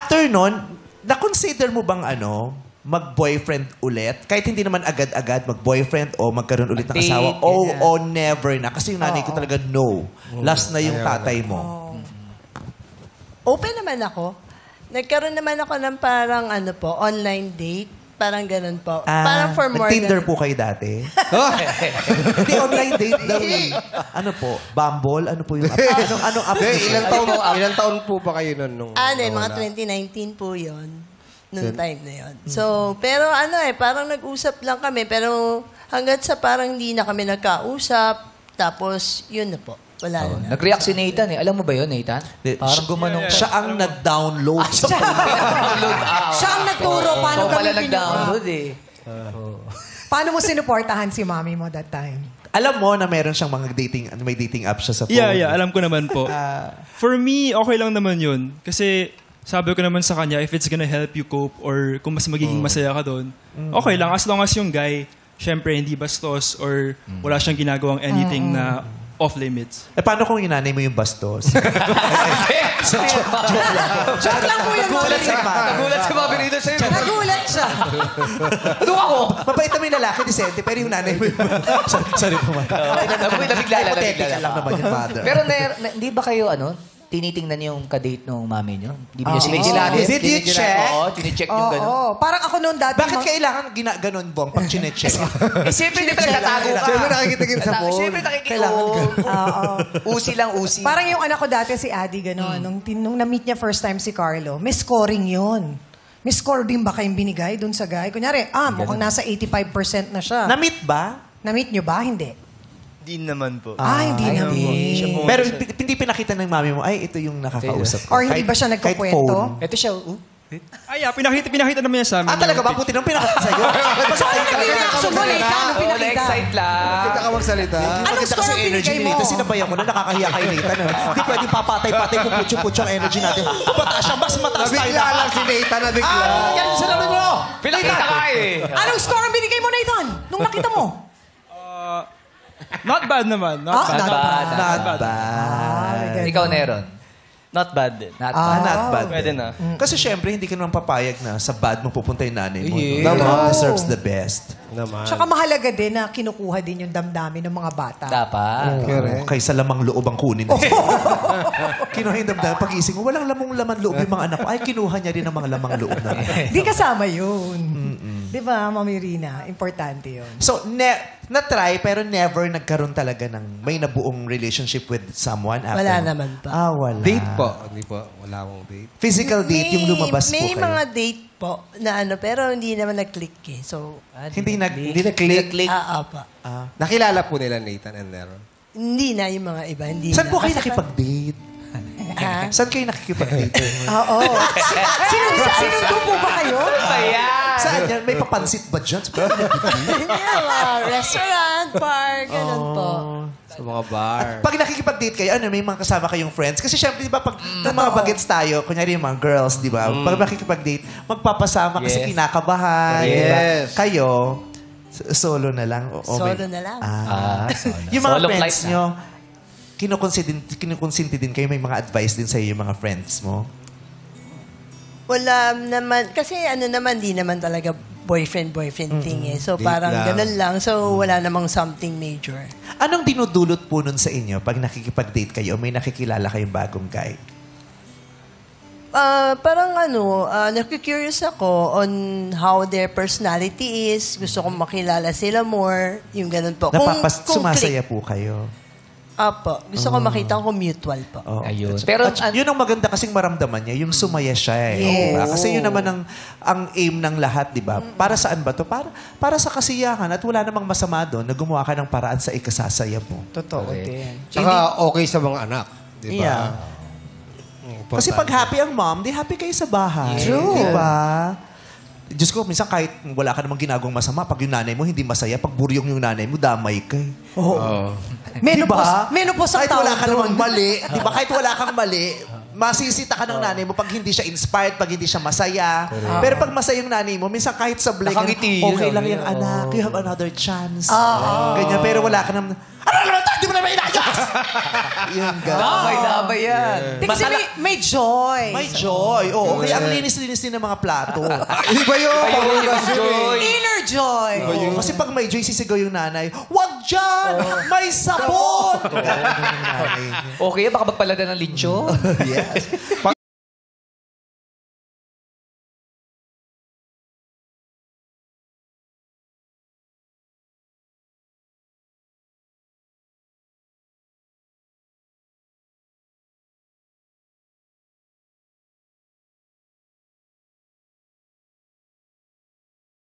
After nun, na-consider mo bang mag-boyfriend ulit? Kahit hindi naman agad-agad mag-boyfriend o magkaroon ulit ng asawa. O never na. Kasi yung nanay ko talaga no. Last na yung tatay mo. Open naman ako. Nagkaroon naman ako ng parang online date. Parang ganun po. Parang for more Tinder po kayo dati? Hindi, online date daw eh. Ano po? Bumble? Ano po yung app? Anong app? Ilang taon po ba kayo nun? Mga 2019 po yun. Noong time na yun. So, pero parang nag-usap lang kami. Pero hanggat sa parang hindi na kami nagkausap. Tapos, yun na po. Wala na. Nag-react si Nathan eh. Alam mo ba yun, Nathan? Parang gumanong. Siya ang nag-download. Siya ang nagturo paano Pala gamitin nag-download eh. Paano mo sinuportahan si mommy mo that time? Alam mo na meron siyang mga may dating app siya sa phone. Yeah, alam ko naman po. For me, okay lang naman yun. Kasi sabi ko naman sa kanya, if it's gonna help you cope or kung mas magiging masaya ka doon, okay lang. As long as yung guy, syempre hindi bastos or wala siyang ginagawang anything na off-limits. Paano kung inanay mo yung bastos? Joke lang po yung mommy. Nagulat si Bobby Rito sa'yo. Nagulat siya. Ano ako? Mabait naman yung lalaki, disente, pero yung nanay mo yung... Sorry po, man. Nabigla lang naman yung mother. Pero hindi ba kayo, tinitingnan yung kadate ng mami nyo? Hindi ba niya sinicheck? Did you check? Oo, chinecheck yung gano'n. Oo, parang ako noon dati. Bakit kailangan ganon, Bong, pag chinecheck? Siyempre, hindi pa nagtatago ka. Siyempre nakikita sa phone. Siyempre, nakikita. Usi lang, usi. Parang yung anak ko dati, si Adi, gano'n. Nung na-meet niya first time si Carlo, may scoring yun. May score din ba kayong binigay dun sa guy? Kunyari, mukhang nasa 85% na siya. Na-meet ba? Na-meet nyo ba? Hindi. Hindi naman po. Hindi naman. Pero hindi pinakita ng mami mo, ay, ito yung nakakausap ko. Or hindi ba siya nagkukwento? Ito siya, Pinakita naman niya sa amin. Talaga ba? Puti nang pinakita sa'yo. Reaction mo, Nathan. Anong pinakita? Na-excite lang. Kita ka magsalita. Anong Kasi score energy binigay ni mo? Nathan, sinabayan ko na nakakahiya kay Nathan. Hindi pwedeng papatay-patay kung putyo-putyo ang energy natin. Kung mataas siya, mas mataas tayo Nabigla lang si Nathan, nabigla. Yan sa lamin mo! Pinakita ka eh. Anong score ang binigay mo, Nathan? Nung nakita mo? Not bad naman. Not bad. Ikaw, Neron. Not bad din. Not bad. Not bad. Pwede na. Kasi syempre, hindi ka naman papayag na sa bad mo pupunta yung nanay mo. Yeah. Your mom deserves the best. Naman. Tsaka mahalaga din na kinukuha din yung damdamin ng mga bata. Dapat. Kaysa lamang loob ang kunin. Kinuha yung damdamin. Pag-ising mo, walang lamang laman loob yung mga anak ko. Ay, kinuha niya rin ang mga lamang loob na. Di kasama yun. Di ba, Mami Rina? Importante yun. So, na-try pero never nagkaroon talaga ng may nabuong relationship with someone after. Wala naman pa. Wala. Date po. Hindi po. Wala akong date. Physical date, yung lumabas po May kayo. mga date po na pero hindi naman nag-click eh. So, Hindi na-click. pa. Nakilala po nila Nathan and Nero. Hindi na yung mga iba. Hindi Saan na. po kayo Kasi nakipag-date? Saan kayo nakikipag-date? Oo. Sinundo po ba kayo? Saan yan? May papansit ba dyan? Restaurant, bar, ganun po. Sa mga bar. Pag nakikipag-date kayo, may mga kasama kayong friends? Kasi syempre, di ba, pag ng mga bagets tayo, kunyari yung mga girls, di ba? Pag nakikipag-date, magpapasama kasi kinakabahan. Yes. Diba? Kayo, solo na lang. Solo na lang. Yung mga Solo friends flight nyo, kinukonsinti din kayo, may mga advice din sa'yo yung mga friends mo? Wala naman. Kasi di naman talaga boyfriend thing eh. So Date parang lang. ganun lang. So wala namang something major. Anong dinudulot po nun sa inyo pag nakikipag-date kayo o may nakikilala kayong bagong guy? Parang naku-curious ako on how their personality is. Gusto kong makilala sila more. Yung ganun po. Sumasaya po kayo? Apo. Gusto ko makita kung mutual po. Oh. Ayun. Pero Pero yun ang maganda kasing maramdaman niya, yung sumaya siya eh. Yes. Diba? Kasi yun naman ang aim ng lahat, di ba? Para saan ba to? Para sa kasiyahan at wala namang masama doon na gumawa ka ng paraan sa ikasasaya mo. Totoo din. Tsaka okay sa mga anak. Di ba? Yeah. Kasi pag happy ang mom, di happy kayo sa bahay. True. Di ba? Diyos ko, minsan kahit wala ka namang ginagawang masama, pag yung nanay mo hindi masaya, pag buryong yung nanay mo, damay ka eh. Menopause ang Kahit wala tawag ka doon. namang mali, di ba? Kahit wala kang mali, masisita ka ng nanay mo pag hindi siya inspired, pag hindi siya masaya. Pero pag masaya yung nanay mo, minsan kahit sa blank, Nakangiti. okay lang yung anak, you have another chance. Ganyan, pero wala ka namang, ano naman tayo, di mo naman inayos! Yung gano'n. Damay-damay yan. Di kasi may joy. May joy. Oo, kaya ang linis-linis din ng mga plato. Iba yun. Joy. Inner joy. Oo, kasi pag may joy, sisigaw yung nanay, "Wag dyan! May sabon!" Okay, baka magpalada ng lincho. Yes.